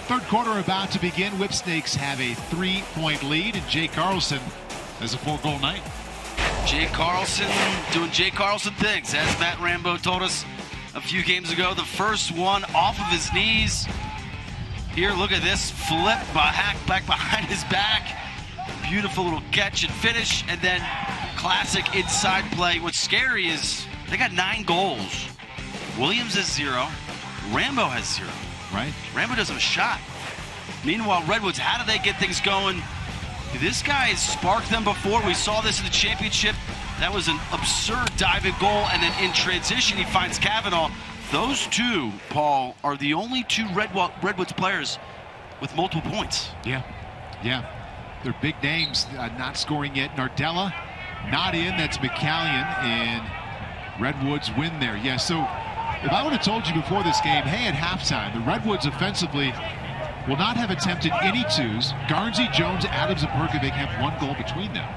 Third quarter about to begin. Whipsnakes have a 3-point lead, and Jay Carlson has a 4-goal night. Jay Carlson doing Jay Carlson things, as Matt Rambo told us a few games ago. The first one off of his knees. Here, look at this flip hack back behind his back. Beautiful little catch and finish, and then classic inside play. What's scary is they got 9 goals. Williams has 0. Rambo has 0. Right. Rambo doesn't have a shot. Meanwhile, Redwoods, how do they get things going? This guy has sparked them before. We saw this in the championship. That was an absurd diving goal, and then in transition, he finds Kavanaugh. Those two, Paul, are the only 2 Redwoods players with multiple points. Yeah. They're big names, not scoring yet. Nardella, not in. That's McCallion, and Redwoods win there. Yeah, so if I would have told you before this game, hey, at halftime, the Redwoods offensively will not have attempted any 2s. Garnsey, Jones, Adams, and Perkovic have 1 goal between them.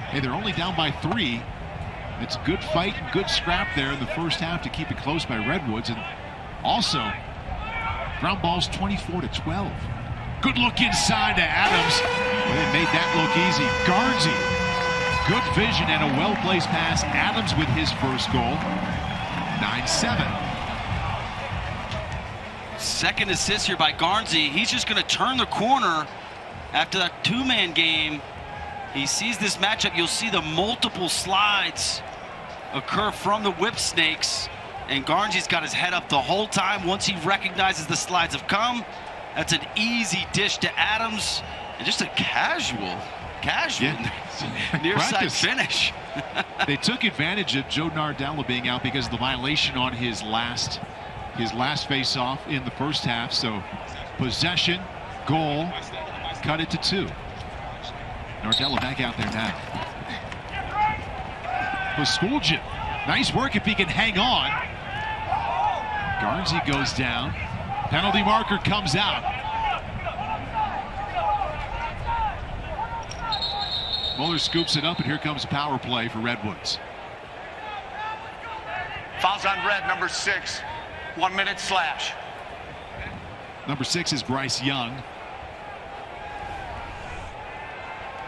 Hey, they're only down by 3. It's a good fight and good scrap there in the first half to keep it close by Redwoods. And also, ground balls 24-12. Good look inside to Adams. Well, they made that look easy. Garnsey, good vision and a well-placed pass. Adams with his first goal. 9-7. Second assist here by Garnsey. He's just going to turn the corner after that 2-man game. He sees this matchup. You'll see the multiple slides occur from the Whipsnakes, and Garnsey's got his head up the whole time. Once he recognizes the slides have come, that's an easy dish to Adams, and just a casual near side finish. They took advantage of Joe Nardella being out because of the violation on his last face-off in the first half. So possession, goal, cut it to 2. Nardella back out there now. Pasculja, nice work if he can hang on. Garnsey goes down. Penalty marker comes out. Muller scoops it up, and here comes power play for Redwoods. Fouls on red, number 6. 1 minute slash. Number 6 is Bryce Young.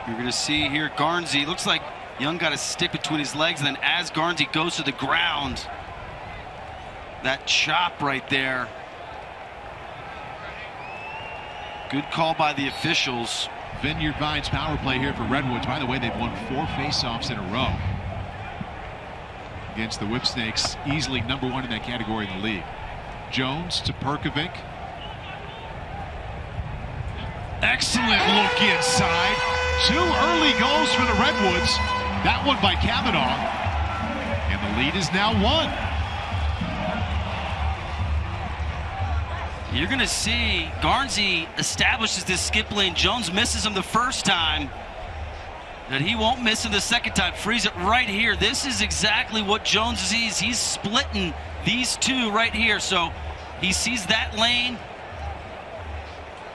You're going to see here Garnsey. Looks like Young got a stick between his legs, and then as Garnsey goes to the ground, that chop right there. Good call by the officials. Vineyard Vines power play here for Redwoods. By the way, they've won 4 face-offs in a row against the Whipsnakes, easily number 1 in that category in the league. Jones to Perkovic. Excellent look inside. 2 early goals for the Redwoods. That one by Kavanaugh. And the lead is now 1. You're going to see Garnsey establishes this skip lane. Jones misses him the first time, and he won't miss him the second time. Frees it right here. This is exactly what Jones sees. He's splitting these 2 right here. So he sees that lane.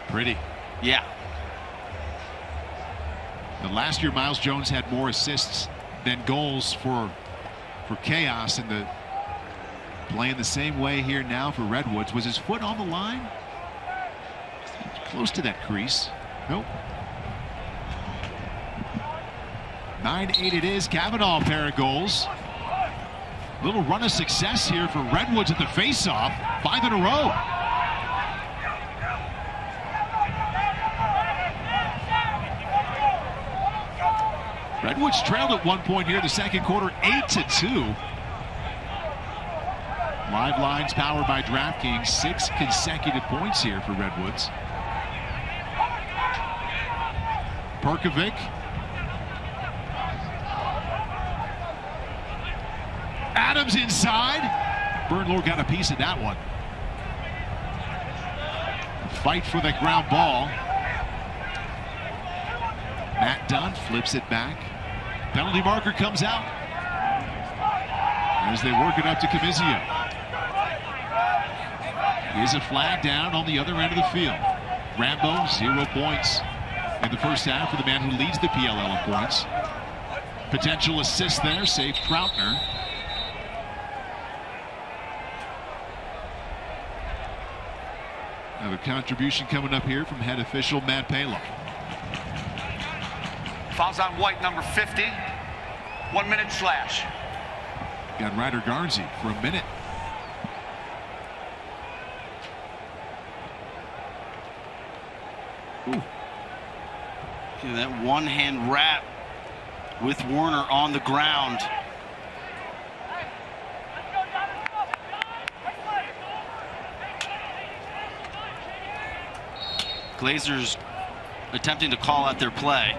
Pretty. Yeah. The last year, Miles Jones had more assists than goals for Chaos, and the playing the same way here now for Redwoods. Was his foot on the line? Close to that crease. Nope. 9-8 it is. Kavanaugh, a pair of goals. Little run of success here for Redwoods at the face-off. 5 in a row. Redwoods trailed at 1 point here in the second quarter, 8-2. Live lines powered by DraftKings. 6 consecutive points here for Redwoods. Perkovic. Adams inside. Bernlohr got a piece of that one. Fight for the ground ball. Matt Dunn flips it back. Penalty marker comes out as they work it up to Camizio. Here's a flag down on the other end of the field. Rambo, 0 points in the first half for the man who leads the PLL in points. Potential assist there, save Troutner. Another contribution coming up here from head official Matt Palo. Fouls on White, number 50. 1 minute slash. Got Ryder Garnsey for a minute. Ooh. That one-hand wrap with Warner on the ground. Glazer's attempting to call out their play,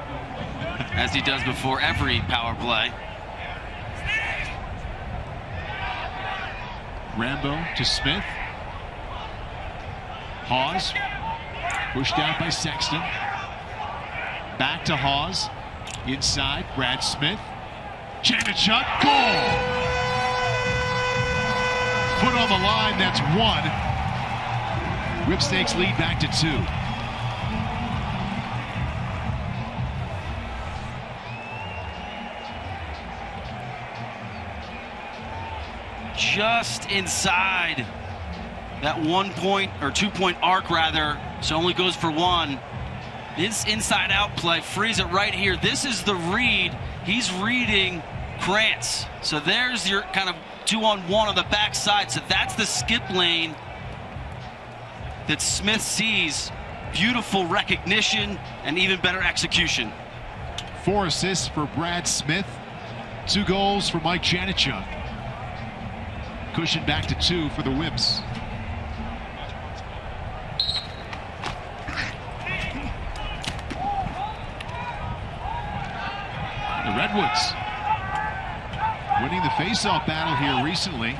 as he does before every power play. Rambo to Smith. Hawes pushed out by Sexton. Back to Hawes. Inside, Brad Smith. Janachuk, goal! Foot on the line, that's 1. Whipsnakes lead back to 2. Just inside that 1 point or 2 point arc, rather, so only goes for 1. This inside out play frees it right here. This is the read. He's reading Krantz. So there's your kind of 2-on-1 on the backside. So that's the skip lane that Smith sees. Beautiful recognition and even better execution. 4 assists for Brad Smith. 2 goals for Mike Janachuk. Cushion back to 2 for the Whips. The Redwoods winning the face-off battle here recently.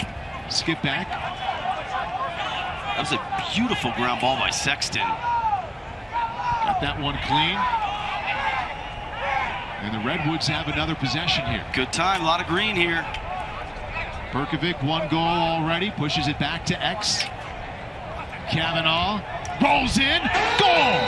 Skip back. That was a beautiful ground ball by Sexton. Got that one clean. And the Redwoods have another possession here. Good time, a lot of green here. Perkovic, 1 goal already, pushes it back to X. Kavanaugh rolls in, goal!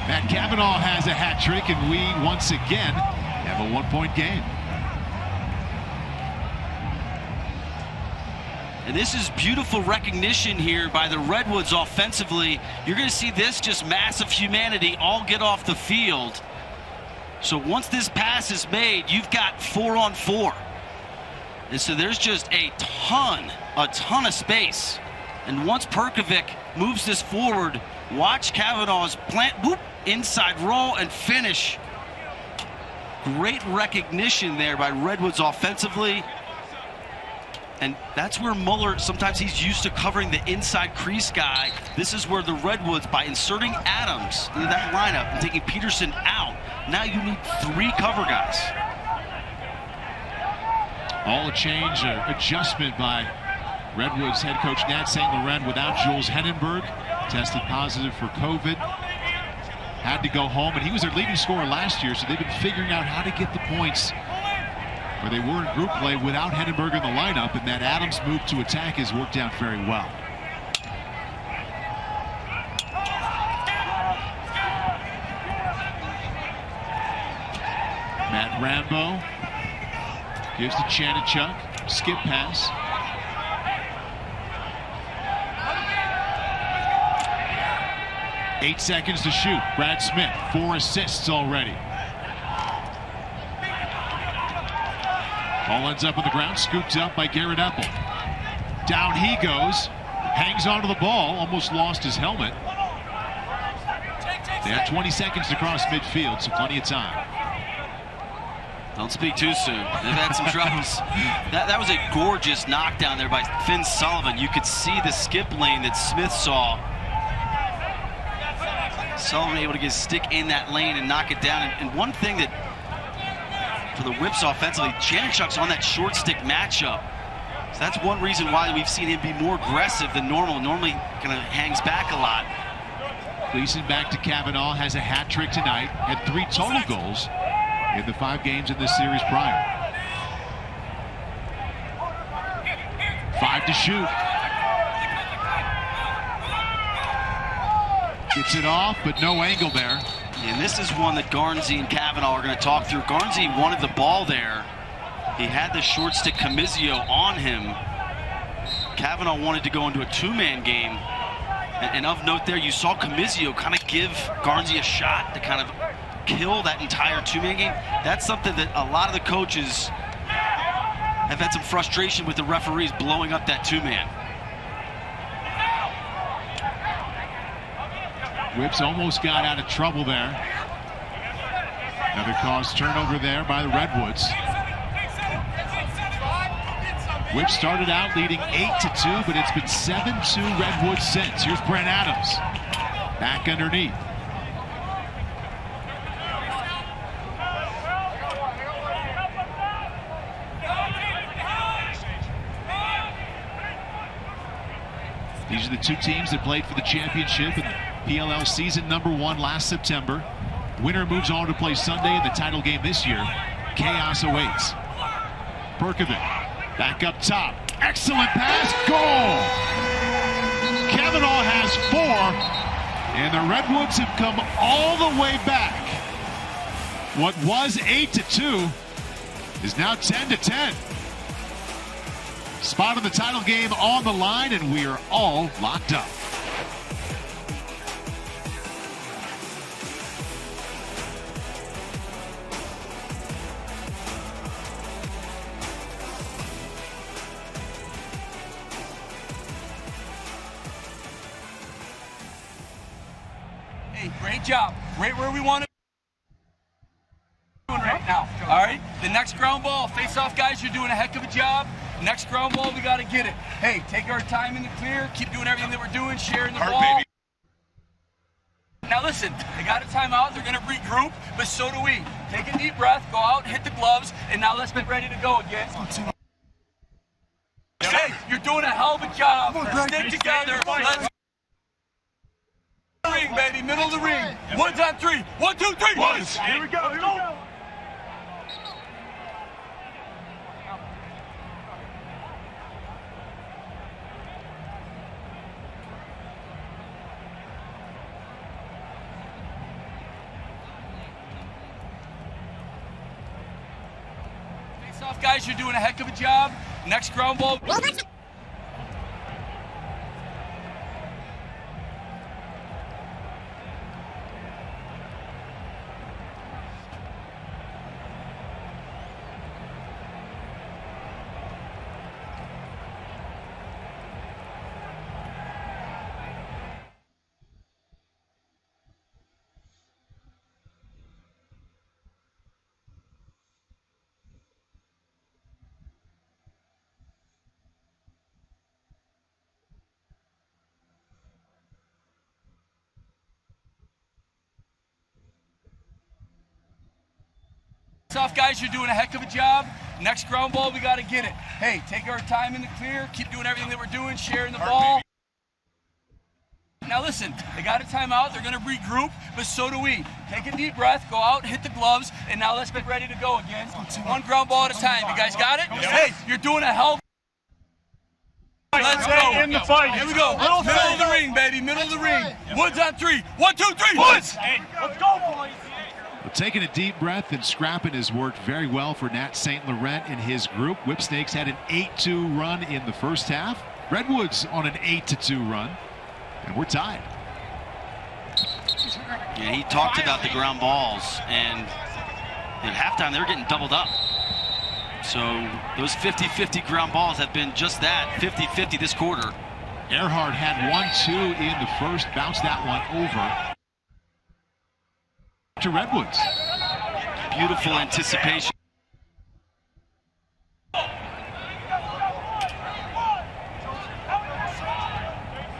Matt Kavanaugh has a hat trick, and we once again have a 1-point game. And this is beautiful recognition here by the Redwoods offensively. You're going to see this just massive humanity all get off the field. So once this pass is made, you've got 4-on-4. And so there's just a ton of space. And once Perkovic moves this forward, watch Kavanaugh's plant, whoop, inside roll and finish. Great recognition there by Redwoods offensively. And that's where Muller, sometimes he's used to covering the inside crease guy. This is where the Redwoods, by inserting Adams into that lineup and taking Peterson out, now you need 3 cover guys. All a change, adjustment by Redwoods head coach Nat St. Laurent without Jules Hennenberg. Tested positive for COVID. Had to go home, and he was their leading scorer last year, so they've been figuring out how to get the points where they were in group play without Hennenberg in the lineup, and that Adams move to attack has worked out very well. Matt Rambo gives to Janachuk, skip pass. Eight seconds to shoot. Brad Smith, 4 assists already. Ball ends up on the ground, scooped up by Garrett Epple. Down he goes, hangs onto the ball, almost lost his helmet. They have 20 seconds to cross midfield, so plenty of time. Don't speak too soon. They've had some troubles. That was a gorgeous knockdown there by Finn Sullivan. You could see the skip lane that Smith saw. Sullivan able to get a stick in that lane and knock it down. And one thing that, for the Whips offensively, Janachuk's on that short stick matchup. So that's one reason why we've seen him be more aggressive than normal. Normally kind of hangs back a lot. Gleason back to Kavanaugh, has a hat trick tonight, had 3 total goals in the 5 games in this series prior. 5 to shoot. Gets it off, but no angle there. And this is one that Garnsey and Kavanaugh are going to talk through. Garnsey wanted the ball there, He had the short stick Camizio on him. Kavanaugh wanted to go into a two-man game. And of note there, you saw Camizio kind of give Garnsey a shot to kind of kill that entire two-man game. That's something that a lot of the coaches have had some frustration with the referees blowing up that two-man. Whips almost got out of trouble there. Another caused turnover there by the Redwoods. Whips started out leading 8-2, but it's been 7-2 Redwoods since. Here's Brent Adams. Back underneath. These are the two teams that played for the championship in PLL season #1 last September. Winner moves on to play Sunday in the title game this year. Chaos awaits. Perkovic back up top. Excellent pass. Goal! Kavanaugh has 4, and the Redwoods have come all the way back. What was 8-2 is now 10-10. Spot of the title game on the line, and we are all locked up. Hey, great job. Right where we want to be right now. All right? The next ground ball, face-off guys, you're doing a heck of a job. Next ground ball, we got to get it. Hey, take our time in the clear. Keep doing everything that we're doing, sharing the ball. Baby. Now listen, they got a timeout. They're going to regroup, but so do we. Take a deep breath, go out, hit the gloves, and now let's get ready to go again. Hey, you're doing a hell of a job. Stick together. Let's ring, baby, middle of the ring. One's on 3. 1, 2, 3. Ones. Here we go. Here we go. Face-off guys, you're doing a heck of a job. Next ground ball. Off guys, you're doing a heck of a job. Next ground ball, we got to get it. Hey, take our time in the clear. Keep doing everything that we're doing, sharing the ball. Now listen, they got a timeout. They're going to regroup, but so do we. Take a deep breath, go out, hit the gloves, and now let's get ready to go again. One ground ball at a time. You guys got it? Hey, you're doing a hell. Let's go. In the fight. Here we go. Middle of the ring, baby. Middle of the ring. Woods on 3. 1, 2, 3. Woods. Let's go, boys. Well, taking a deep breath and scrapping has worked very well for Nat St. Laurent and his group. Whipsnakes had an 8-2 run in the first half. Redwoods on an 8-2 run, and we're tied. Yeah, he talked about the ground balls, and at halftime they were getting doubled up. So those 50-50 ground balls have been just that, 50-50 this quarter. Earhart had 1-2 in the first, bounced that one over to Redwoods. Beautiful anticipation.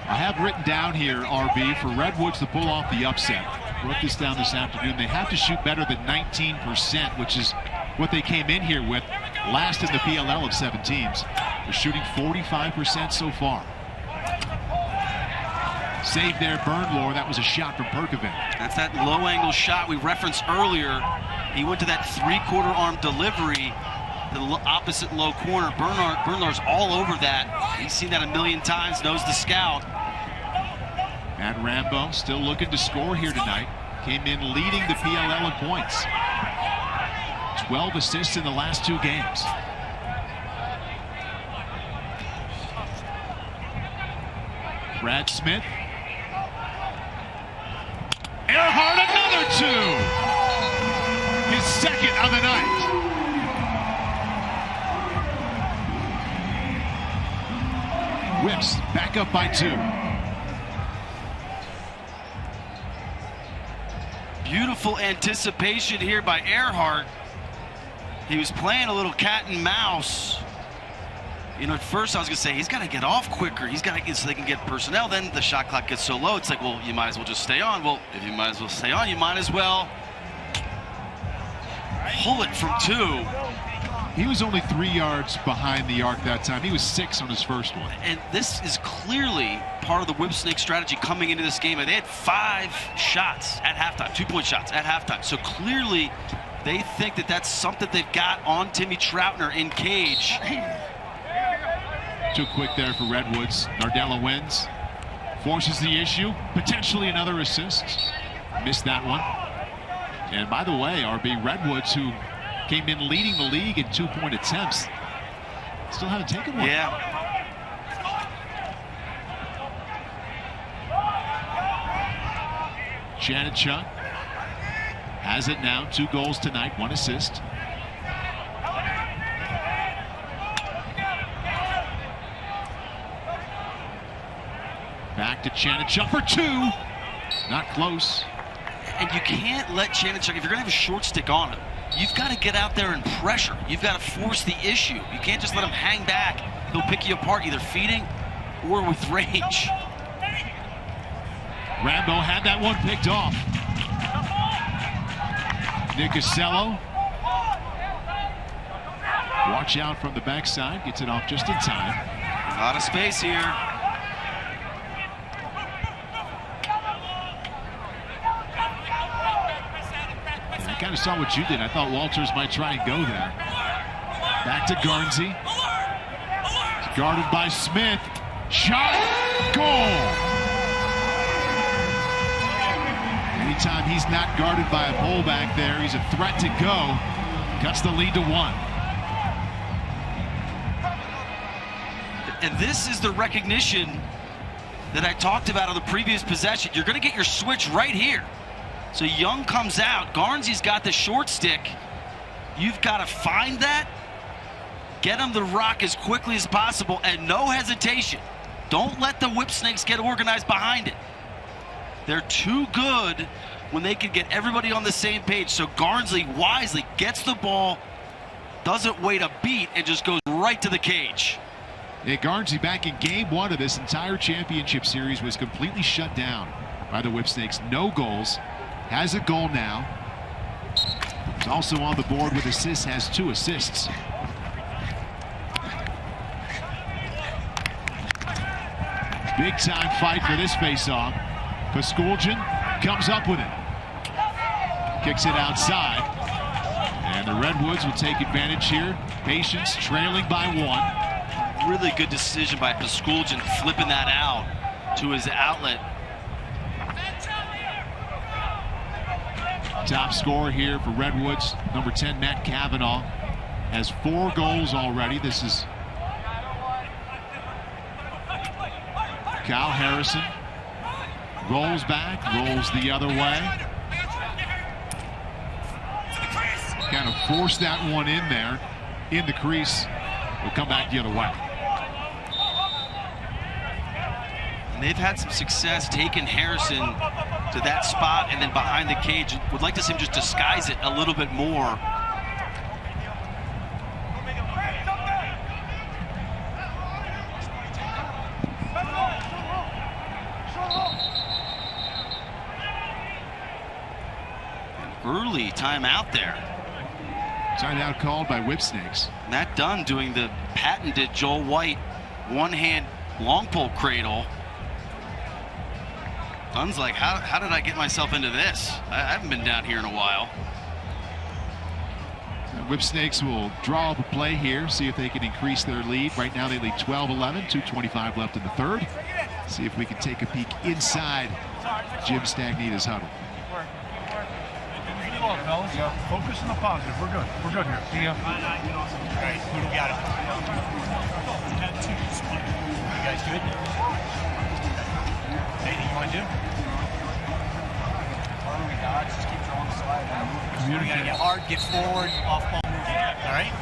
I have written down here, RB, for Redwoods to pull off the upset. Wrote this down this afternoon. They have to shoot better than 19%, which is what they came in here with last in the PLL of 7 teams. They're shooting 45% so far. Save there, Burnlore. That was a shot from Perkovic. That's that low-angle shot we referenced earlier. He went to that 3/4 arm delivery, the opposite low corner. Burnlore's all over that. He's seen that a million times, knows the scout. Matt Rambo still looking to score here tonight. Came in leading the PLL in points. 12 assists in the last 2 games. Brad Smith. Earhart, another 2. His second of the night. Whips back up by 2. Beautiful anticipation here by Earhart. He was playing a little cat and mouse. You know, at first I was going to say, he's got to get off quicker. He's got to get so they can get personnel. Then the shot clock gets so low, it's like, well, you might as well just stay on. Well, if you might as well stay on, you might as well pull it from 2. He was only 3 yards behind the arc that time. He was 6 on his first one. And this is clearly part of the Whipsnake strategy coming into this game. And they had 5 shots at halftime, 2-point shots at halftime. So clearly they think that that's something they've got on Timmy Troutner in cage. Too quick there for Redwoods. Nardella wins. Forces the issue. Potentially another assist. Missed that one. And by the way, RB, Redwoods, who came in leading the league in 2-point attempts, still haven't taken one. Yeah. Janicza has it now. 2 goals tonight, 1 assist. Back to Janicza for 2. Not close. And you can't let Janicza, if you're going to have a short stick on him, you've got to get out there and pressure. You've got to force the issue. You can't just let him hang back. He'll pick you apart either feeding or with range. Rambo had that one picked off. Nicosello. Watch out from the backside. Gets it off just in time. A lot of space here. I kind of saw what you did. I thought Walters might try and go there. Back to Garnsey. It's guarded by Smith. Shot. Goal. Anytime he's not guarded by a fullback there, he's a threat to go. Cuts the lead to 1. And this is the recognition that I talked about on the previous possession. You're going to get your switch right here. So Young comes out. Garnsey's got the short stick. You've got to find that, get him the rock as quickly as possible, and no hesitation. Don't let the Whipsnakes get organized behind it. They're too good when they can get everybody on the same page. So Garnsey wisely gets the ball, doesn't wait a beat, and just goes right to the cage. Yeah, Garnsey back in game 1 of this entire championship series was completely shut down by the Whipsnakes. No goals. Has a goal now. He's also on the board with assists, has 2 assists. Big time fight for this face-off. Pasculjan comes up with it. Kicks it outside. And the Redwoods will take advantage here. Patience trailing by 1. Really good decision by Pasculjan, flipping that out to his outlet. Top scorer here for Redwoods, number 10, Matt Cavanaugh, has 4 goals already. This is Kyle Harrison. Rolls back, rolls the other way. Kind of forced that one in there, in the crease. Will come back the other way. And they've had some success taking Harrison to that spot and then behind the cage. Would like to see him just disguise it a little bit more. An early timeout there. Timeout called by Whipsnakes. Matt Dunn doing the patented Joel White one-hand long pole cradle. Dunn's like, how did I get myself into this? I haven't been down here in a while. Whipsnakes will draw up a play here, see if they can increase their lead. Right now they lead 12-11, 2:25 left in the third. See if we can take a peek inside Jim Stagnita's huddle. Yeah. Focus on the positive. We're good. We're good here. Yeah. Right. Who do we got? You guys good? Anything you want to do? Just keep throwing the slide. We gotta get hard, get forward, off-ball movement. All right?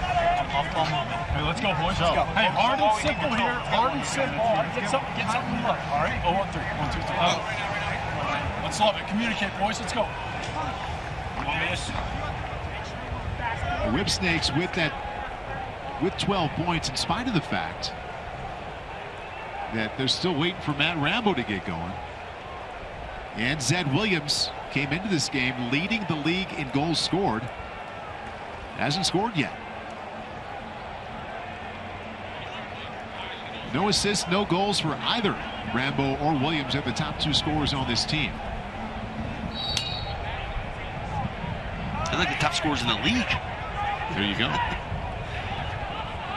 Off-ball movement. Hey, let's go, boys. Let's go. Hey, hard and simple here. Hard and simple. Get something left. All right? Oh, 1, 3. 1, 2, 3. Let's love it. Communicate, boys. Let's go. The Whipsnakes with 12 points, in spite of the fact that they're still waiting for Matt Rambo to get going. And Zed Williams came into this game leading the league in goals scored. Hasn't scored yet. No assists, no goals for either Rambo or Williams. Are the top 2 scorers on this team. They're like the top scorers in the league. There you go.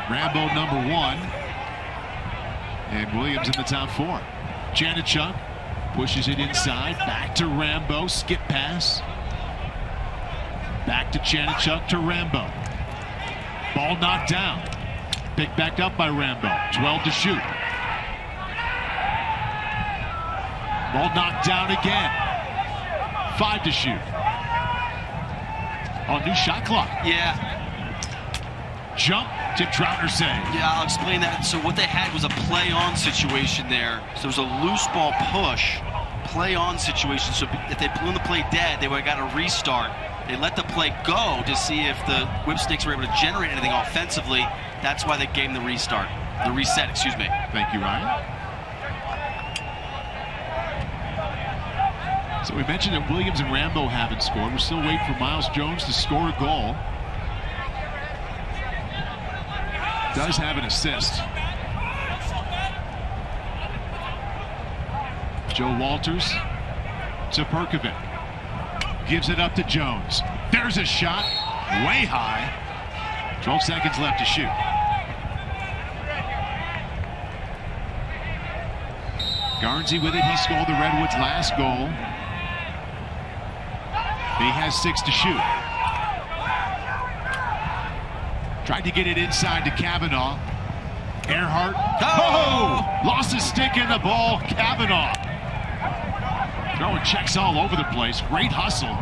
Rambo number 1. And Williams in the top 4. Janachuk pushes it inside. Back to Rambo. Skip pass. Back to Janachuk to Rambo. Ball knocked down. Picked back up by Rambo. 12 to shoot. Ball knocked down again. 5 to shoot. Oh, new shot clock. Yeah. Jump. Tim Troutner save. Yeah, I'll explain that. So what they had was a play-on situation there. So there was a loose ball push, play-on situation. So if they blew the play dead, they would have got a restart. They let the play go to see if the Whipsnakes were able to generate anything offensively. That's why they gave them the restart. The reset, excuse me. Thank you, Ryan. So we mentioned that Williams and Rambo haven't scored. We're still waiting for Miles Jones to score a goal. Does have an assist. Joe Walters to Perkovic. Gives it up to Jones. There's a shot. Way high. 12 seconds left to shoot. Garnsey with it. He scored the Redwoods' last goal. He has 6 to shoot. Tried to get it inside to Kavanaugh. Earhart. Oh! Lost his stick in the ball. Kavanaugh. Throwing checks all over the place. Great hustle.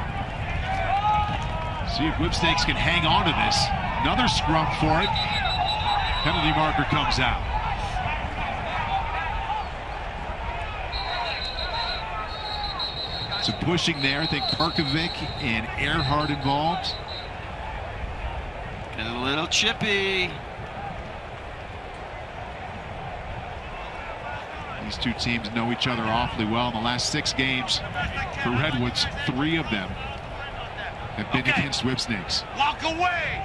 See if Whipsnakes can hang on to this. Another scrum for it. Penalty marker comes out. Some pushing there. I think Perkovic and Earhart involved. And a little chippy. These two teams know each other awfully well. In the last 6 games for Redwoods, 3 of them have been against Whipsnakes. Walk away!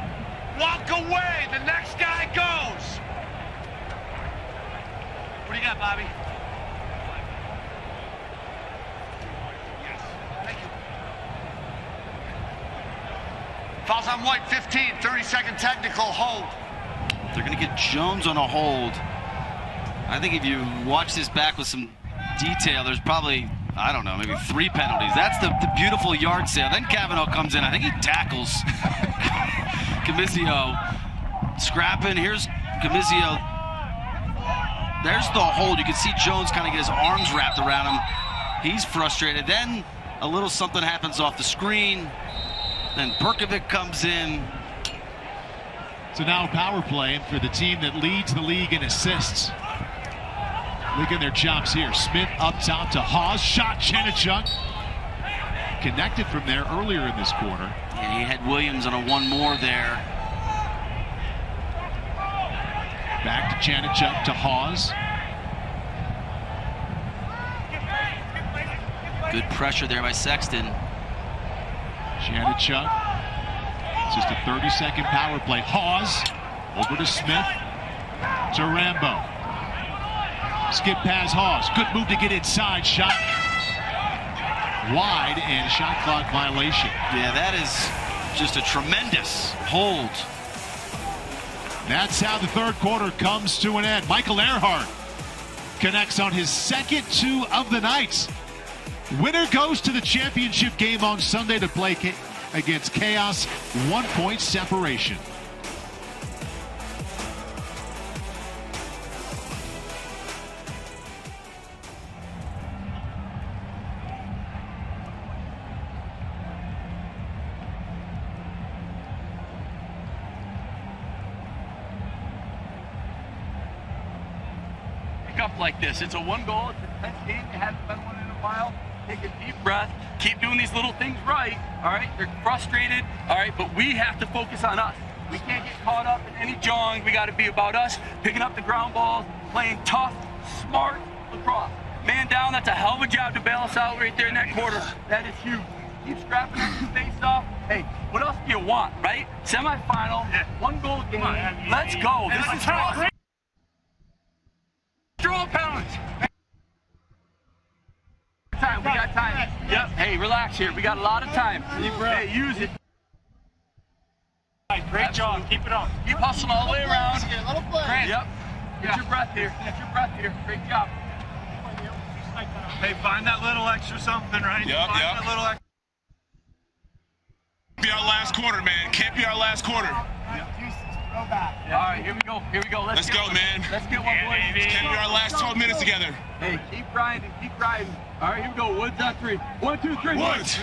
Walk away! The next guy goes! What do you got, Bobby? Yes. Thank you. Fouls on White, 15, 30-second technical hold. They're going to get Jones on a hold. I think if you watch this back with some detail, there's probably, I don't know, maybe 3 penalties. That's the beautiful yard sale. Then Kavanaugh comes in. I think he tackles Camizio. Scrapping. Here's Camizio. There's the hold. You can see Jones kind of get his arms wrapped around him. He's frustrated. Then a little something happens off the screen. Then Perkovic comes in. So now power play for the team that leads the league in assists. Look at their chops here. Smith up top to Hawes. Shot Janachuk. Connected from there earlier in this quarter. Yeah, he had Williams on a 1 more there. Back to Janachuk to Hawes. Good pressure there by Sexton. Janachuk. It's just a 30-second power play. Hawes over to Smith. To Rambo. Skip past Hawes. Good move to get inside. Shot wide and shot clock violation. Yeah, that is just a tremendous hold. That's how the third quarter comes to an end. Michael Earhart connects on his second 2 of the night. Winner goes to the championship game on Sunday to play against chaos, 1 point separation. Up like this. It's a one goal. It's a tense game. It hasn't been one in a while. Take a deep breath. Keep doing these little things right. All right. They're frustrated. All right. But we have to focus on us. We can't get caught up in any jawing. We got to be about us, picking up the ground balls, playing tough, smart lacrosse. Man down. That's a hell of a job to bail us out right there in that quarter. That is huge. Keep scrapping that face off. Hey, what else do you want, right? Semifinal, one goal game. Let's go. This is awesome. Draw pounds. Time. We got time. Yep. Hey, relax here. We got a lot of time. Hey, use it. Great job. Keep it up. Keep hustling all the way around. Grant. Yep. Get your breath here. Get your breath here. Great job. Hey, find that little extra something, right? Yep. That little extra. Be our last quarter, man. Can't be our last quarter. All right, here we go. Here we go. Let's go, man. Let's get one, boys. Can't be our last 12 minutes together. Hey, keep grinding. Keep grinding. All right, here we go. Woods on three. 1, 2, 3. Woods.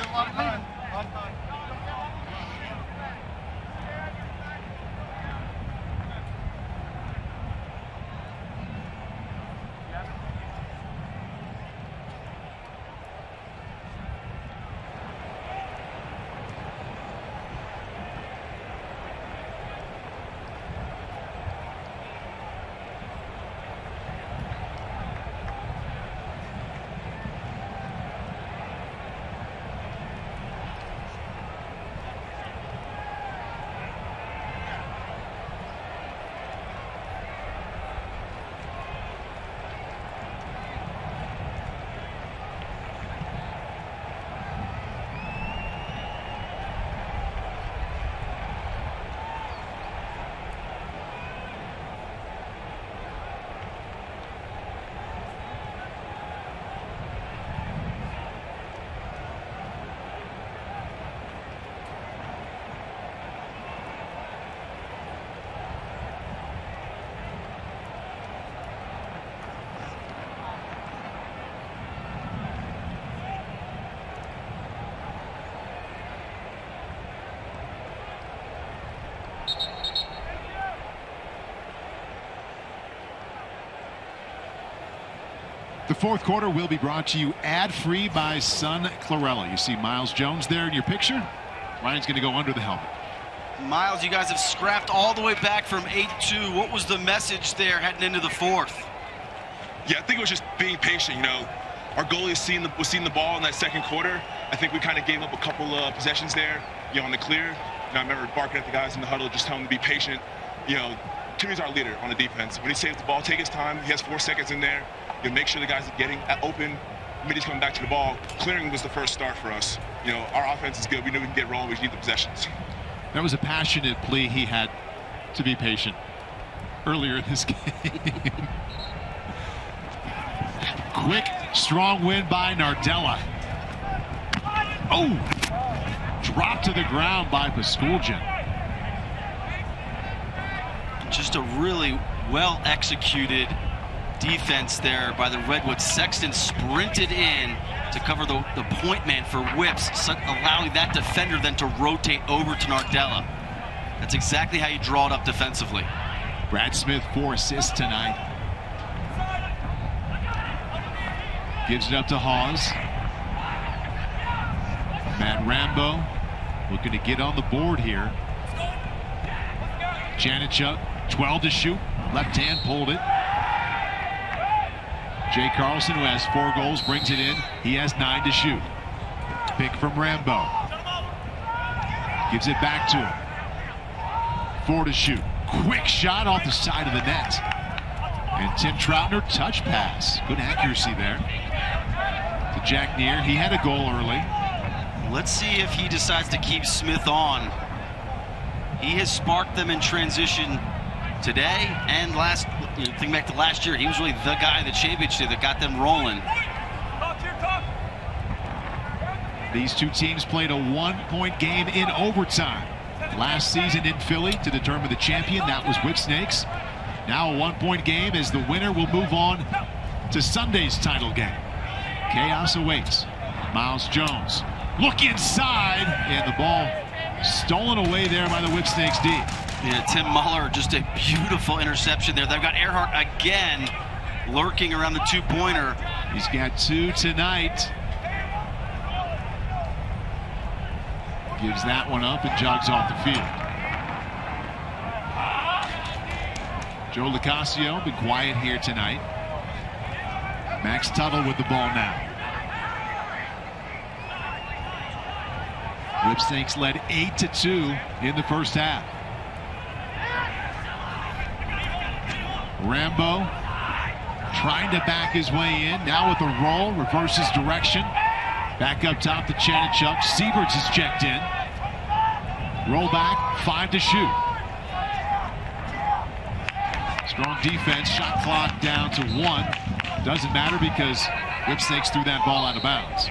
The fourth quarter will be brought to you ad-free by Sun Chlorella. You see Miles Jones there in your picture. Ryan's going to go under the helmet. Miles, you guys have scrapped all the way back from 8-2. What was the message there heading into the fourth? Yeah, I think it was just being patient. You know, our goalie was seeing the ball in that second quarter. I think we kind of gave up a couple of possessions there, you know, on the clear. And I remember barking at the guys in the huddle, just telling them to be patient. You know, Timmy's our leader on the defense. When he saves the ball, take his time. He has 4 seconds in there. You know, make sure the guys are getting open. Middy's coming back to the ball. Clearing was the first start for us. You know, our offense is good. We know we can get rolling. We just need the possessions. That was a passionate plea he had to be patient earlier in this game. Quick, strong win by Nardella. Oh! Dropped to the ground by Pasculjan. Just a really well-executed defense there by the Redwoods. Sexton sprinted in to cover the point man for Whips, allowing that defender then to rotate over to Nardella. That's exactly how you draw it up defensively. Brad Smith 4 assists tonight. Gives it up to Hawes. Matt Rambo looking to get on the board here. Janachuk, 12 to shoot. Left hand pulled it. Jay Carlson, who has 4 goals, brings it in. He has 9 to shoot. Pick from Rambo. Gives it back to him. 4 to shoot. Quick shot off the side of the net. And Tim Troutner, touch pass. Good accuracy there. To Jack Neer. He had a goal early. Let's see if he decides to keep Smith on. He has sparked them in transition today and think back to last year. He was really the guy in the championship that got them rolling. These two teams played a 1-point game in overtime last season in Philly to determine the champion. That was Whipsnakes. Now a 1-point game as the winner will move on to Sunday's title game. Chaos awaits. Miles Jones, look inside, and the ball stolen away there by the Whipsnakes D. Yeah, Tim Muller, just a beautiful interception there. They've got Earhart again lurking around the two-pointer. He's got 2 tonight. Gives that one up and jogs off the field. Joe Locascio been quiet here tonight. Max Tuttle with the ball now. Whipsnakes led 8-2 in the first half. Rambo trying to back his way in. Now with a roll, reverses direction. Back up top to Chanachuk. Sieberts is checked in. Roll back, 5 to shoot. Strong defense, shot clock down to 1. Doesn't matter because Whipsnakes threw that ball out of bounds.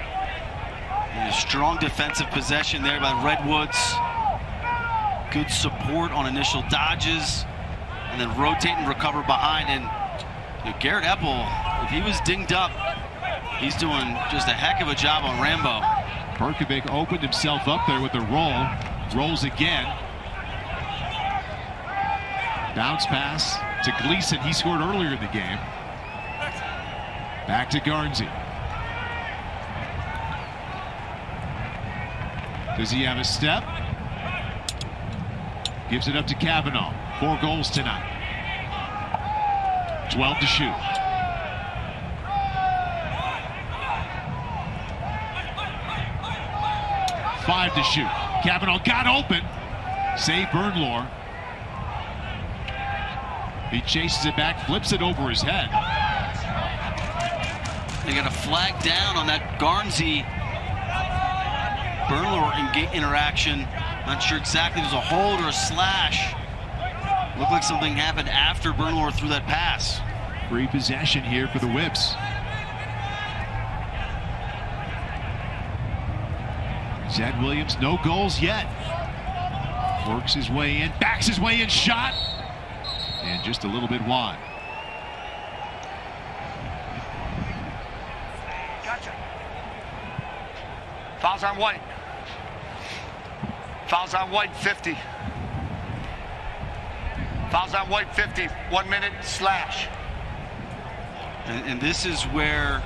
And a strong defensive possession there by Redwoods. Good support on initial dodges. And then rotate and recover behind. And you know, Garrett Epple, if he was dinged up, he's doing just a heck of a job on Rambo. Perkovic opened himself up there with a roll. Rolls again. Bounce pass to Gleason. He scored earlier in the game. Back to Garnsey. Does he have a step? Gives it up to Kavanaugh. 4 goals tonight. 12 to shoot. Five to shoot. Kavanaugh got open. Save Bernlohr. He chases it back, flips it over his head. They got a flag down on that Garnsey Bernlohr interaction. Not sure exactly if it was a hold or a slash. Looked like something happened after Bernlohr threw that pass. Free possession here for the Whips. Zed Williams, no goals yet. Works his way in, backs his way in, shot. And just a little bit wide. Gotcha. Fouls on White. Fouls on White, 50. Fouls on White, 50. 1 minute slash. And this is where,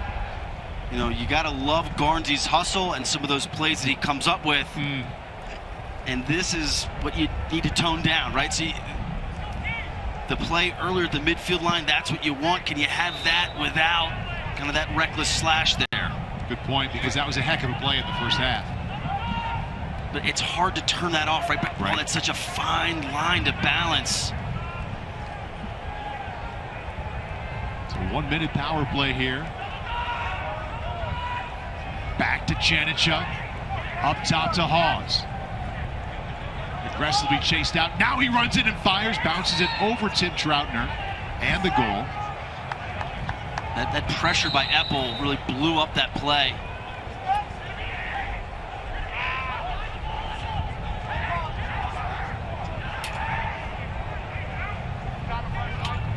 you know, you got to love Garnsey's hustle and some of those plays that he comes up with. And this is what you need to tone down, right? See, the play earlier at the midfield line, that's what you want. Can you have that without kind of that reckless slash there? Good point, because that was a heck of a play in the first half. But it's hard to turn that off, right? But Right. it's such a fine line to balance. It's a 1 minute power play here. Back to Chanachuk. Up top to Hawes. Aggressively chased out. Now he runs in and fires. Bounces it over Tim Troutner. And the goal. That pressure by Epple really blew up that play.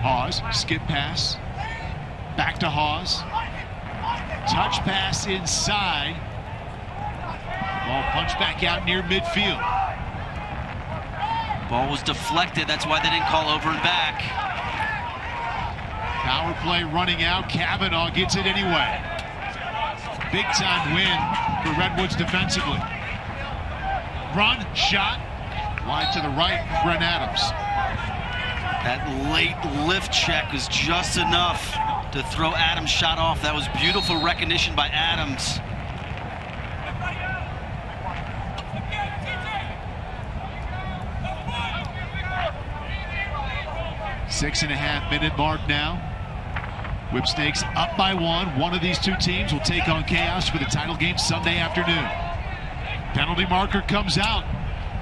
Hawes, skip pass. Back to Hawes. Touch pass inside. Ball punched back out near midfield. Ball was deflected. That's why they didn't call over and back. Power play running out. Kavanaugh gets it anyway. Big time win for Redwoods defensively. Run, shot. Wide to the right, Brent Adams. That late lift check was just enough to throw Adams' shot off. That was beautiful recognition by Adams. Six-and-a-half minute mark now. Whipsnakes up by 1. One of these two teams will take on Chaos for the title game Sunday afternoon. Penalty marker comes out.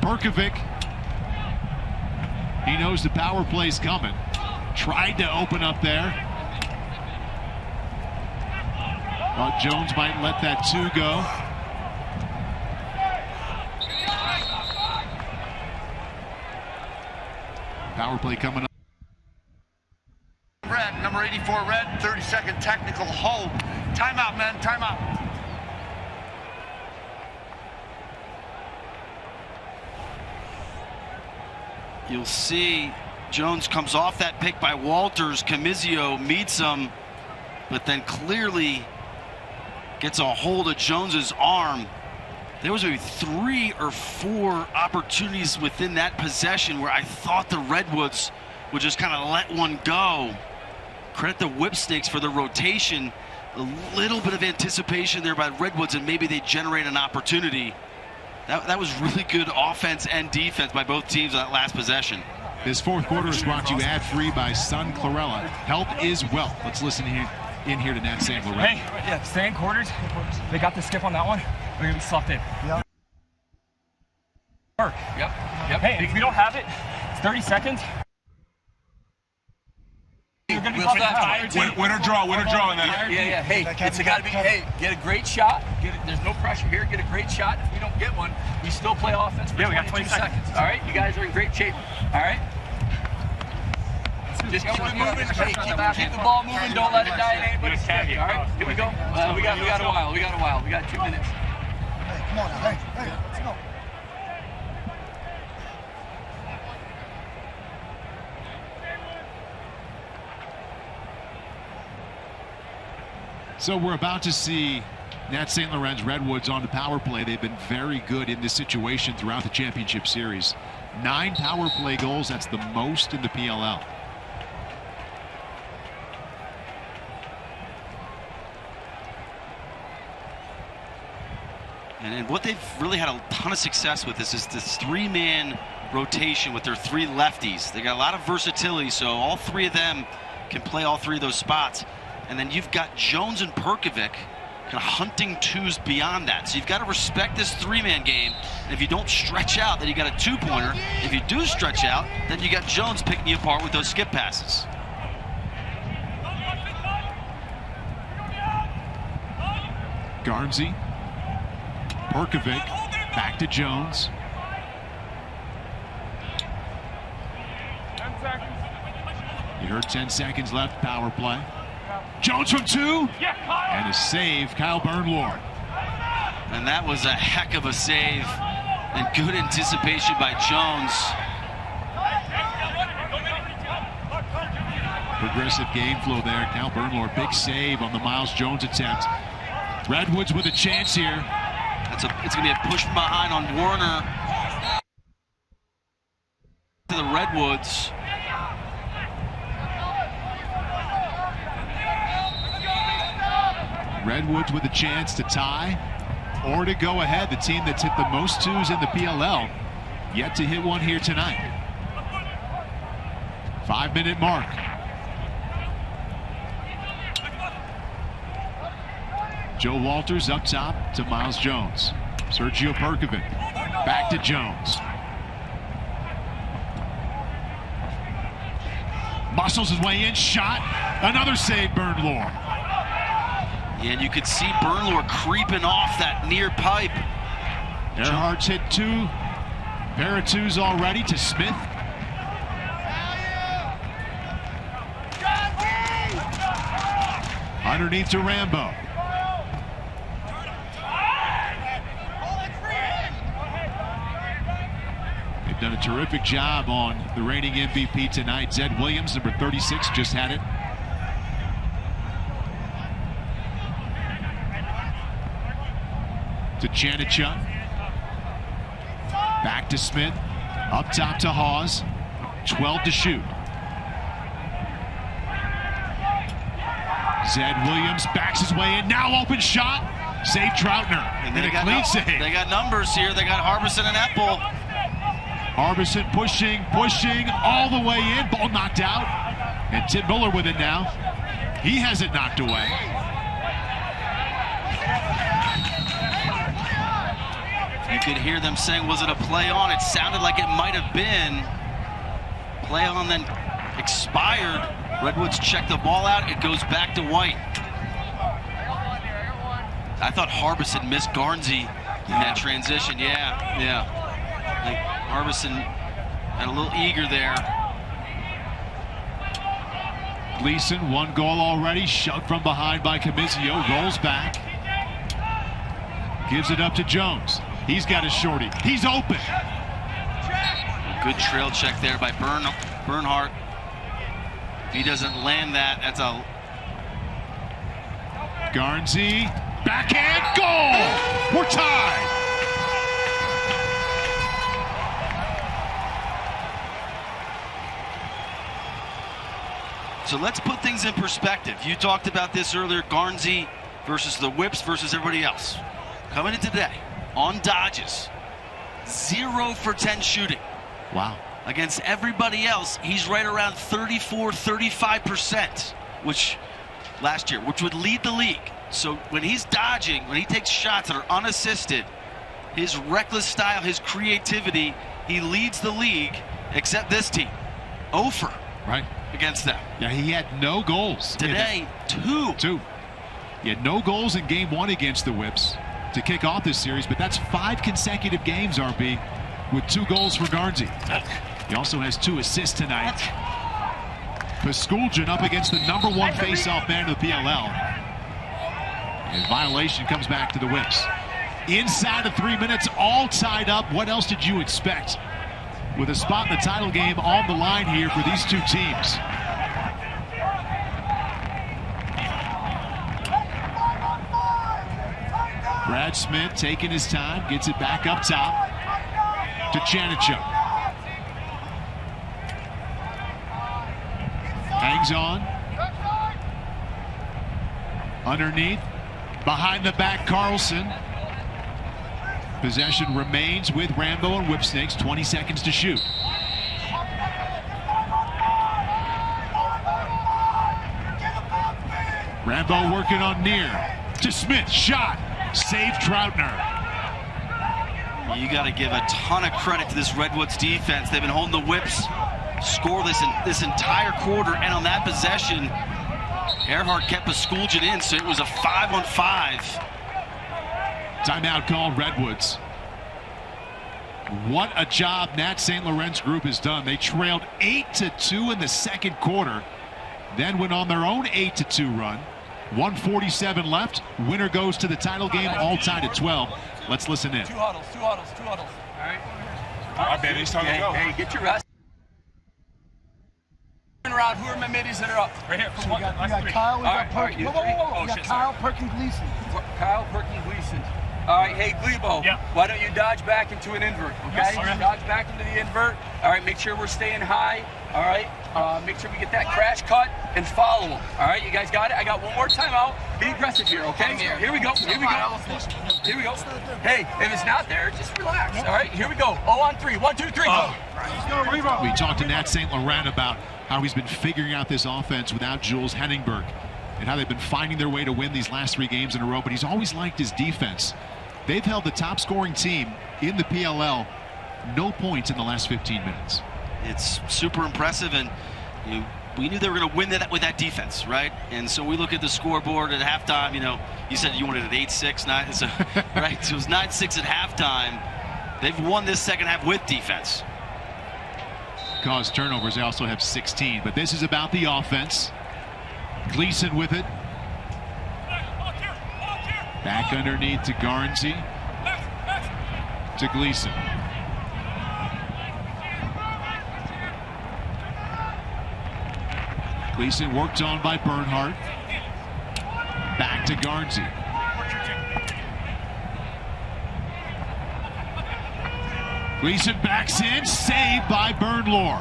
Perkovic. He knows the power play's coming. Tried to open up there. Thought Jones might let that 2 go. Power play coming up. Red, number 84 red, 30-second technical hold. Timeout, man, timeout. You'll see Jones comes off that pick by Walters. Camizio meets him, but then clearly gets a hold of Jones's arm. There was maybe 3 or 4 opportunities within that possession where I thought the Redwoods would just kind of let one go. Credit the Whipsnakes for the rotation. A little bit of anticipation there by Redwoods, and maybe they generate an opportunity. That was really good offense and defense by both teams on that last possession. This fourth quarter is brought to you ad-free by Sun Chlorella. Health is wealth. Let's listen in here to Nat St. Laurent. Hey, yeah, stay in quarters. They got the skip on that one. We're gonna be sloughed in. Yep. Yep. Hey, if we don't have it, it's 30 seconds. You're gonna be tired. Win or draw in that. Yeah. Hey, it's gotta be. Hey, get a great shot. There's no pressure here. Get a great shot. If we don't get one, we still play offense for we got 20 seconds. All right, you guys are in great shape. All right. Just keep it moving. Hey, keep the ball moving. Don't let it die in anybody's head. All right, here we go. We got a while. We got 2 minutes. Hey, come on now. Hey, let's go. So we're about to see Nat St. Laurent's Redwoods on the power play. They've been very good in this situation throughout the championship series. 9 power play goals, that's the most in the PLL. And what they've really had a ton of success with is this 3-man rotation with their 3 lefties. They got a lot of versatility, so all 3 of them can play all 3 of those spots. And then you've got Jones and Perkovic kind of hunting 2s beyond that. So you've got to respect this 3-man game. And if you don't stretch out, then you got a 2-pointer. If you do stretch out, then you got Jones picking you apart with those skip passes. Garnsey, Perkovic, back to Jones. 10 seconds. You heard 10 seconds left, power play. Jones from 2, and a save, Kyle Bernlord. And that was a heck of a save and good anticipation by Jones. Progressive game flow there, Kyle Bernlord, big save on the Miles Jones attempt. Redwoods with a chance here. It's going to be a push from behind on Warner to the Redwoods. Redwoods with a chance to tie or to go ahead. The team that's hit the most 2s in the PLL yet to hit one here tonight. 5-minute mark. Joe Walters up top to Miles Jones. Sergio Perkovic back to Jones. Muscles his way in, shot, another save, Bernlord. And you could see Bernlord creeping off that near pipe. Earhart's hit 2, pair of 2s already to Smith. Underneath to Rambo. They've done a terrific job on the reigning MVP tonight. Zed Williams, number 36, just had it. To Janiccia. Back to Smith. Up top to Hawes. 12 to shoot. Zed Williams backs his way in. Now open shot. Save Troutner. And a clean save. They got numbers here. They got Harbison and Epple. Harbison pushing all the way in. Ball knocked out. And Tim Muller with it now. He has it knocked away. You could hear them saying, was it a play on? It sounded like it might have been. Play on then expired. Redwoods check the ball out. It goes back to White. I thought Harbison missed Garnsey in that transition. Yeah. I think Harbison got a little eager there. Gleason, 1 goal already, shoved from behind by Camizio, rolls back. Gives it up to Jones. He's got a shorty. He's open. Good trail check there by Bernhardt. If he doesn't land that, that's a... Garnsey, backhand, goal! We're tied. So let's put things in perspective. You talked about this earlier, Garnsey versus the Whips versus everybody else. Coming in today, on dodges, 0 for 10 shooting. Wow. Against everybody else, he's right around 34, 35%, which last year, which would lead the league. So when he's dodging, when he takes shots that are unassisted, his reckless style, his creativity, he leads the league, except this team. 0 for right against them. Yeah, he had no goals. Today, 2. He had no goals in game 1 against the Whips to kick off this series, but that's 5 consecutive games, RB, with 2 goals for Garnsey. He also has 2 assists tonight. Pasculjan up against the #1 face-off man of the PLL. And violation comes back to the Whips. Inside of 3 minutes, all tied up. What else did you expect? With a spot in the title game on the line here for these 2 teams. Brad Smith taking his time, gets it back up top to Chanichuk. Hangs on. Underneath. Behind the back, Carlson. Possession remains with Rambo and Whipsnakes. 20 seconds to shoot. Rambo working on near. To Smith. Shot. Saved Troutner. You got to give a ton of credit to this Redwoods defense. They've been holding the Whips scoreless in this entire quarter, and on that possession, Earhart kept Pasculjan in, so it was a 5-on-5. Timeout called Redwoods. What a job Nat St. Laurent's group has done. They trailed 8-2 in the second quarter, then went on their own 8-2 run. 1:47 left. Winner goes to the title game, all tied at 12. Let's listen in. 2 huddles. All right. All right, baby, it's time to go. Hey, get your rest. Around, who are my middies that are up? Right here. So we got Kyle, we got Perkins. you Whoa, three. we got Kyle, Perkins, Gleason. Kyle, Perkins, Gleason. All right, hey, Glebo, why don't you dodge back into an invert, okay? Dodge back into the invert. All right, make sure we're staying high. All right, make sure we get that crash cut and follow them. All right, you guys got it? I got one more timeout. Be aggressive here, okay? Here we go. Hey, if it's not there, just relax. All right, here we go. 0 on 3. 1, 2, 3, go. We talked to Nat St. Laurent about how he's been figuring out this offense without Jules Henningberg and how they've been finding their way to win these last 3 games in a row, but he's always liked his defense. They've held the top scoring team in the PLL no points in the last 15 minutes. It's super impressive, and we knew they were going to win that with that defense, right? And so we look at the scoreboard at halftime. You said you wanted an 8-6, right? So it was 9-6 at halftime. They've won this second half with defense. Caused turnovers. They also have 16, but this is about the offense. Gleason with it. Back underneath to Garnsey. To Gleason. Gleason worked on by Bernhardt. Back to Garnsey. Gleason backs in, saved by Bernlor.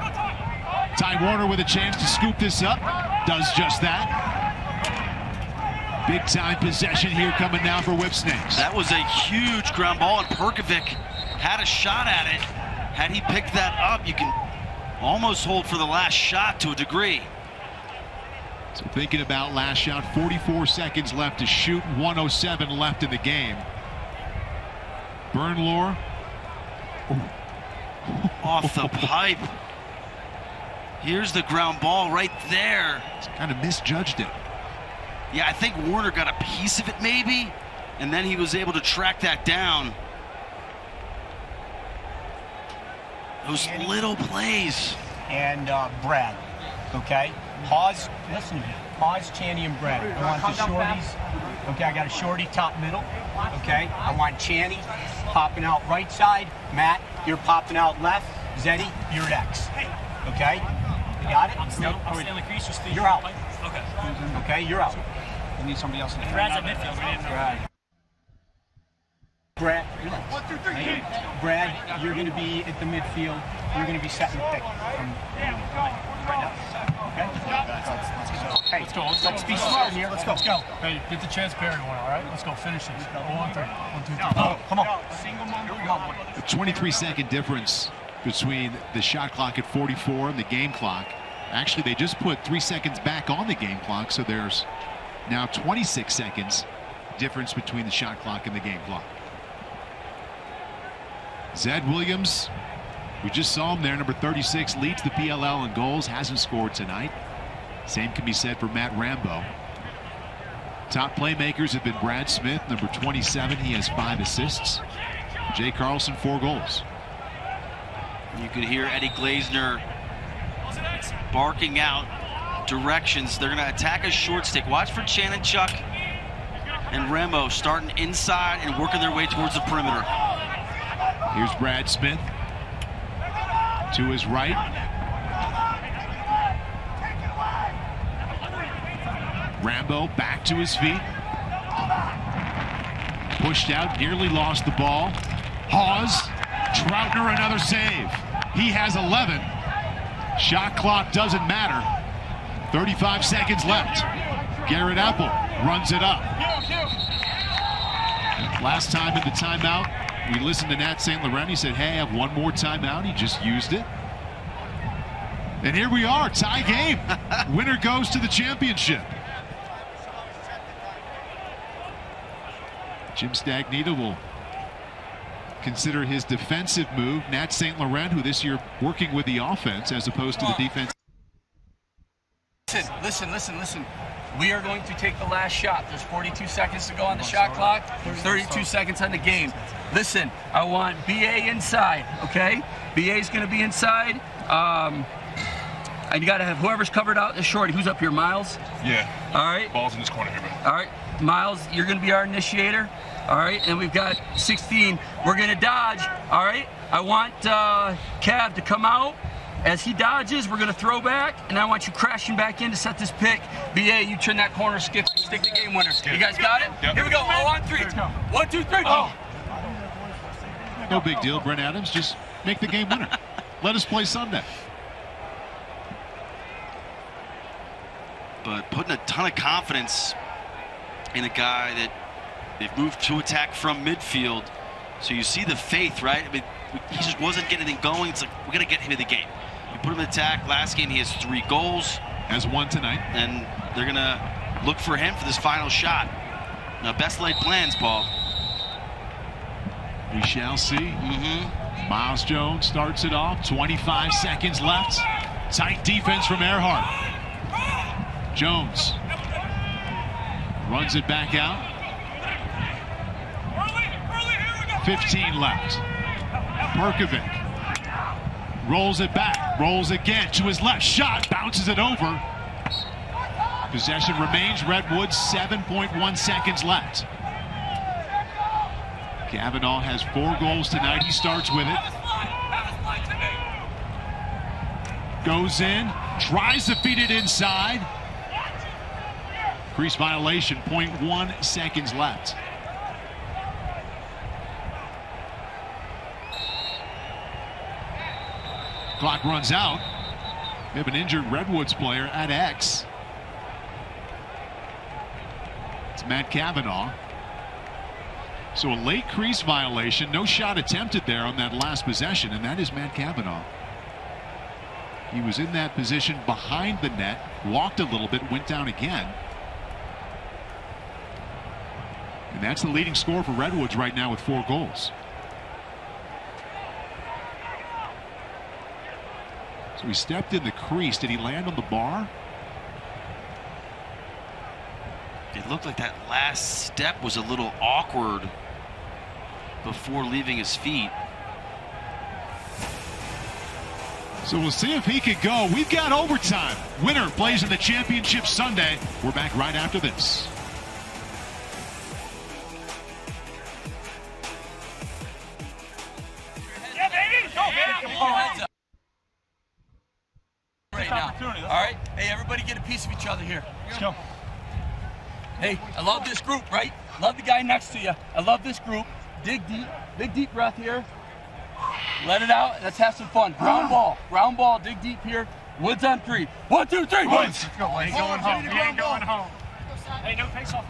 Ty Warner with a chance to scoop this up. Does just that. Big time possession here coming now for Whipsnakes. That was a huge ground ball, and Perkovic had a shot at it. Had he picked that up, you can almost hold for the last shot to a degree. So thinking about last shot, 44 seconds left to shoot, 1:07 left in the game. Bernlor. Off the pipe. Here's the ground ball right there. Kind of misjudged it. Yeah, I think Warner got a piece of it maybe, and then he was able to track that down. Those little plays. And Brad, okay? Pause, listen to me. Pause, Channy, and Brad. I want the shorties. Okay, I got a shorty top middle. Okay, I want Channy popping out right side. Matt, you're popping out left. Zeddy, you're at X. Okay? You got it? I'll stay on the crease. You're out. Okay. Okay, you're out. We need somebody else in there. Brad's at midfield. We didn't know. Brad, Brad, you're going to be at the midfield. You're going to be setting the pick from right now. Okay? Hey, let's go. Let's be smart here. Let's go. Let's go. Hey, get the Chance Perry one, all right? Let's go. Finish this. 1, 3. 1, 2, 3. Oh, come on. Here we go. A 23-second difference between the shot clock at 44 and the game clock. Actually, they just put 3 seconds back on the game clock, so there's now 26 seconds difference between the shot clock and the game clock. Zed Williams, we just saw him there, number 36, leads the PLL in goals, hasn't scored tonight. Same can be said for Matt Rambo. Top playmakers have been Brad Smith, number 27, he has 5 assists. Jay Carlson, 4 goals. You could hear Eddie Glazner barking out directions. They're going to attack a short stick. Watch for Shannon Chuck and Rambo starting inside and working their way towards the perimeter. Here's Brad Smith to his right. Rambo back to his feet. Pushed out, nearly lost the ball. Hawes, Troutner, another save. He has 11. Shot clock doesn't matter. 35 seconds left. Garrett Apple runs it up. Last time in the timeout, we listened to Nat St. Laurent. He said, hey, I have one more timeout. He just used it. And here we are, tie game. Winner goes to the championship. Jim Stagnita will consider his defensive move. Nat St. Laurent, who this year working with the offense as opposed to the defense. Listen. We are going to take the last shot. There's 42 seconds to go on the shot clock. 32 seconds on the game. Listen, I want BA inside, okay? BA's going to be inside. And you got to have whoever's covered out the shorty. Who's up here, Miles? Yeah. All right. Ball's in this corner here, man. All right, Miles, you're going to be our initiator. All right, and we've got 16. We're going to dodge. All right. I want Cav to come out. As he dodges, we're going to throw back, and I want you crashing back in to set this pick. BA, you turn that corner, stick the game winner. You guys got it? Yep. Here we go. All on 3. 1, 2, 3. Oh. No big deal, Brent Adams. Just make the game winner. Let us play Sunday. But putting a ton of confidence in a guy that they've moved to attack from midfield. So you see the faith, right? I mean, he just wasn't getting anything going. It's like, we're going to get him in the game. You put him in attack. Last game, he has 3 goals. Has 1 tonight. And they're going to look for him for this final shot. Now, best laid plans, Paul. We shall see. Miles Jones starts it off. 25 seconds left. Tight defense from Earhart. Jones runs it back out. 15 left. Perkovic rolls it back, rolls again to his left, shot, bounces it over. Possession remains Redwoods, 7.1 seconds left. Kavanaugh has 4 goals tonight. He starts with it. Goes in, tries to feed it inside. Crease violation, 0.1 seconds left. Clock runs out. We have an injured Redwoods player at X. It's Matt Kavanaugh. So a late crease violation, no shot attempted there on that last possession, and that is Matt Kavanaugh. He was in that position behind the net, walked a little bit, went down again. And that's the leading scorer for Redwoods right now with 4 goals. So he stepped in the crease. Did he land on the bar? It looked like that last step was a little awkward before leaving his feet. So we'll see if he could go. We've got overtime. Winner plays in the championship Sunday. We're back right after this. Yeah, baby! Go, man! Right now. All right? Hey, everybody get a piece of each other here. Let's go. Hey, I love this group, right? Love the guy next to you. I love this group. Dig deep. Big deep breath here. Let it out. Let's have some fun. Ground ball. Ground ball. Dig deep here. Woods on 3. 1, 2, 3. Woods. Let's go. He ain't going home. He ain't going home. Hey, no face off.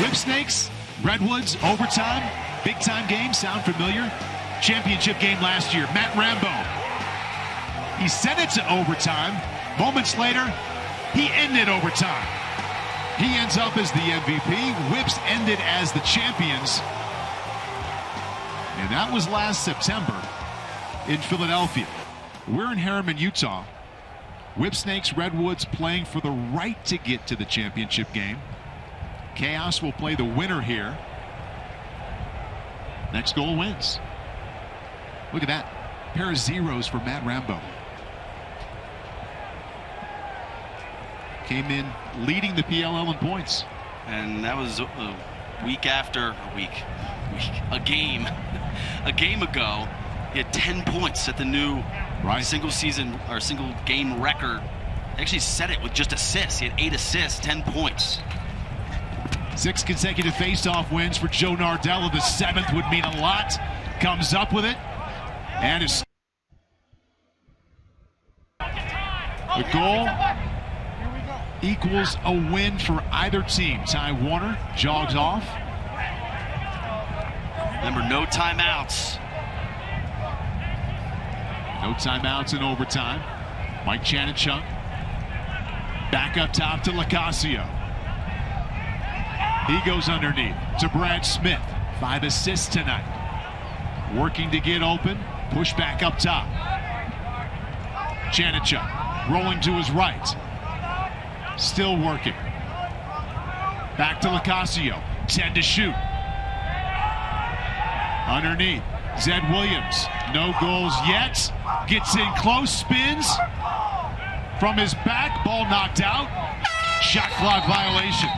Whipsnakes, Redwoods, overtime, big-time game, sound familiar? Championship game last year, Matt Rambo. He sent it to overtime. Moments later, he ended overtime. He ends up as the MVP. Whips ended as the champions. And that was last September in Philadelphia. We're in Harriman, Utah. Whipsnakes, Redwoods playing for the right to get to the championship game. Chaos will play the winner here. Next goal wins. Look at that. Pair of zeros for Matt Rambo. Came in leading the PLL in points. And that was a game ago. He had 10 points at the new single season or single game record. Actually set it with just assists. He had 8 assists, 10 points. 6 consecutive face-off wins for Joe Nardella. The 7th would mean a lot. Comes up with it. And is the goal equals a win for either team. Ty Warner jogs off. Remember, no timeouts. No timeouts in overtime. Mike Chanachuk. Back up top to Lacasio. He goes underneath to Brad Smith. 5 assists tonight. Working to get open. Push back up top. Chanachuk rolling to his right. Still working. Back to Lacasio. 10 to shoot. Underneath. Zed Williams. No goals yet. Gets in close. Spins. From his back. Ball knocked out. Shot clock violation.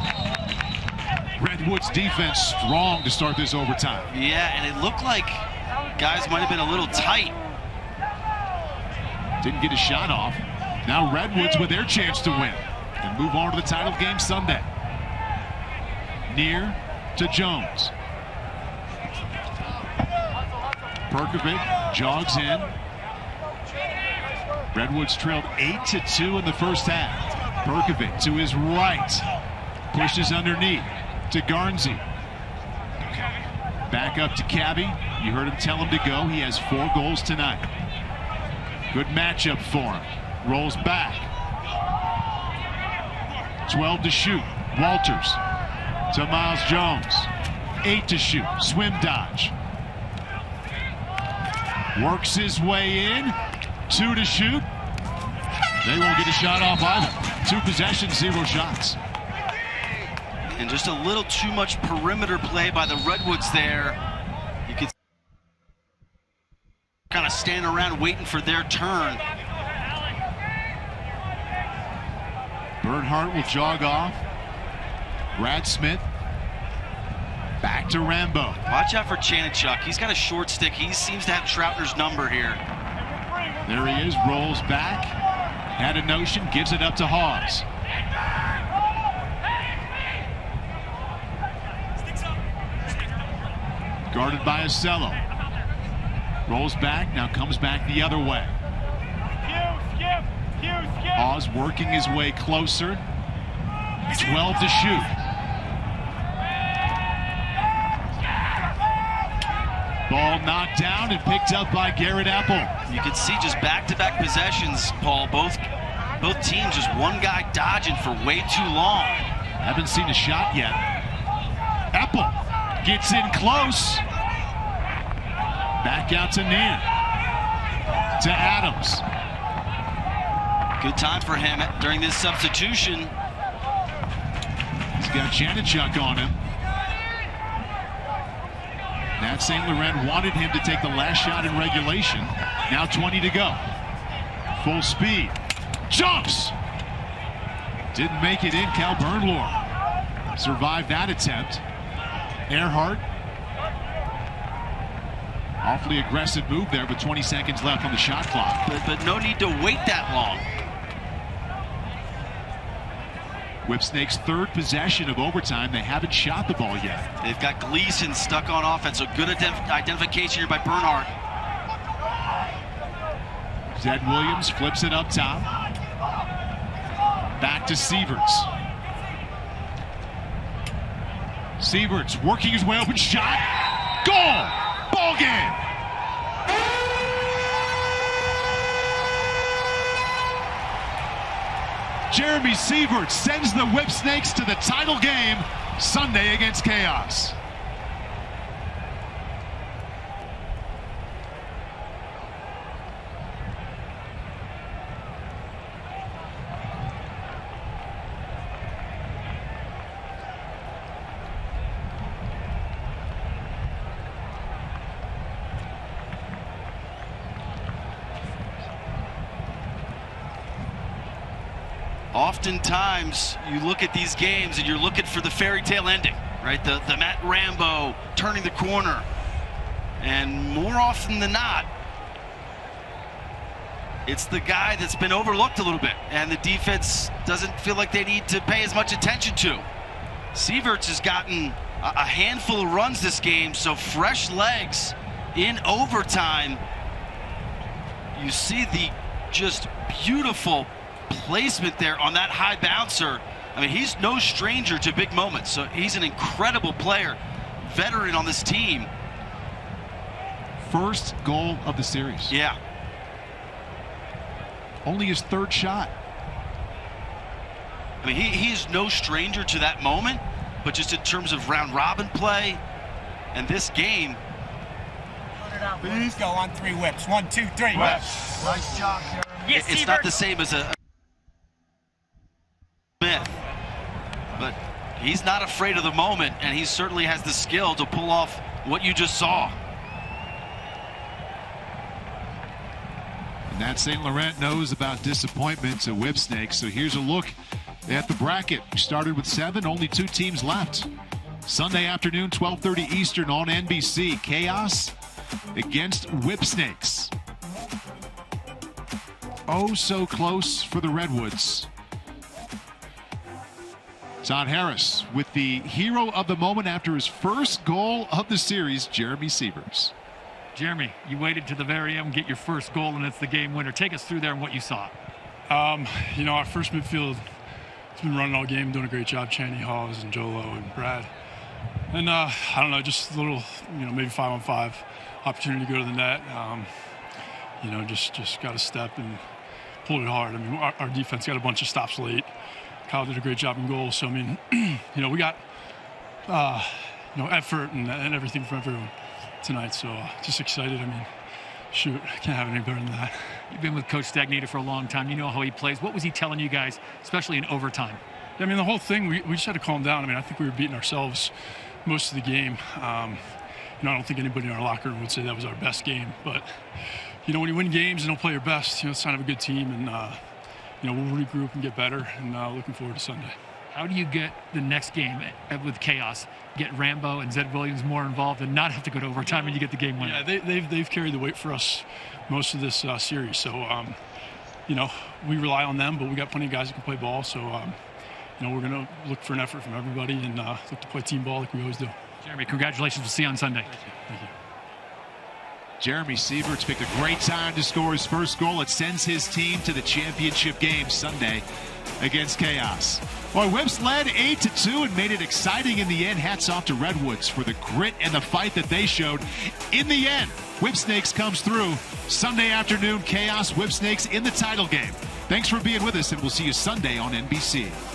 Redwoods defense strong to start this overtime. Yeah, and it looked like guys might have been a little tight. Didn't get a shot off. Now Redwoods with their chance to win and move on to the title game Sunday. Near to Jones. Perkovic jogs in. Redwoods trailed 8-2 in the first half. Perkovic to his right. Pushes underneath to Garnsey. Back up to Cabby. You heard him tell him to go. He has 4 goals tonight. Good matchup for him. Rolls back. 12 to shoot. Walters to Miles Jones. 8 to shoot. Swim dodge. Works his way in. 2 to shoot. They won't get a shot off either. 2 possessions, 0 shots. And just a little too much perimeter play by the Redwoods there. You could kind of stand around waiting for their turn. Bernhardt will jog off. Brad Smith. Back to Rambo. Watch out for Chanachuk. He's got a short stick. He seems to have Troutner's number here. There he is, rolls back. Had a notion, gives it up to Hawes. Guarded by Acello. Rolls back, now comes back the other way. Hawes working his way closer. 12 to shoot. Ball knocked down and picked up by Garrett Apple. You can see just back-to-back possessions, Paul. Both teams, just one guy dodging for way too long. Haven't seen a shot yet. Apple gets in close. Back out to near. To Adams. Good time for him during this substitution. He's got Janachuk on him. Nat St. Laurent wanted him to take the last shot in regulation. Now 20 to go. Full speed. Jumps! Didn't make it in. Cal Bernlohr survived that attempt. Earhart. Awfully aggressive move there with 20 seconds left on the shot clock. But no need to wait that long. Whipsnakes' third possession of overtime. They haven't shot the ball yet. They've got Gleason stuck on offense. So good identification here by Bernhardt. Zed Williams flips it up top. Back to Sieverts. Sieverts working his way open shot. Goal! Ball game! Jeremy Sieverts sends the Whipsnakes to the title game Sunday against Chaos. Oftentimes, you look at these games and you're looking for the fairy tale ending, right? The Matt Rambo turning the corner. And more often than not, it's the guy that's been overlooked a little bit and the defense doesn't feel like they need to pay as much attention to. Sieverts has gotten a handful of runs this game, so fresh legs in overtime. You see the just beautiful placement there on that high bouncer. I mean, he's no stranger to big moments, so he's an incredible player, veteran on this team. First goal of the series. Yeah. Only his third shot. I mean, he is no stranger to that moment, but just in terms of round robin play and this game. Please go on 3 whips. 1, 2, 3. Whips. Nice job, Jeremy. It's not the same as a Smith, but he's not afraid of the moment, and he certainly has the skill to pull off what you just saw. And that St. Laurent knows about disappointment to Whipsnakes, so here's a look at the bracket. We started with 7, only 2 teams left. Sunday afternoon, 12:30 Eastern on NBC. Chaos against Whipsnakes. Oh, so close for the Redwoods. Todd Harris with the hero of the moment after his first goal of the series, Jeremy Sieverts. Jeremy, you waited to the very end, get your first goal, and it's the game winner. Take us through there and what you saw. You know, our first midfield has been running all game, doing a great job. Chaney, Hawes, and Jolo, and Brad. And I don't know, just a little, you know, maybe 5-on-5 opportunity to go to the net. You know, just got to step and pulled it hard. I mean, our defense got a bunch of stops late. Kyle did a great job in goal. So, I mean, you know, we got, you know, effort and everything from everyone tonight. So just excited. I mean, shoot, I can't have any better than that. You've been with Coach Stagnator for a long time. You know how he plays. What was he telling you guys, especially in overtime? Yeah, I mean, the whole thing, we just had to calm down. I mean, I think we were beating ourselves most of the game. You know, I don't think anybody in our locker room would say that was our best game. But, you know, when you win games and don't play your best, you know, it's a sign of a good team. And, you know, we'll regroup and get better. And looking forward to Sunday. How do you get the next game with Chaos, get Rambo and Zed Williams more involved and not have to go to overtime and you get the game winner? Yeah, they've carried the weight for us most of this series. So, you know, we rely on them, but we got plenty of guys that can play ball. So, you know, we're going to look for an effort from everybody and look to play team ball like we always do. Jeremy, congratulations. We'll see you on Sunday. Thank you. Thank you. Jeremy Sievert's picked a great time to score his first goal. It sends his team to the championship game Sunday against Chaos. Boy, Whips led 8-2 and made it exciting in the end. Hats off to Redwoods for the grit and the fight that they showed. In the end, Whipsnakes comes through. Sunday afternoon, Chaos Whipsnakes in the title game. Thanks for being with us, and we'll see you Sunday on NBC.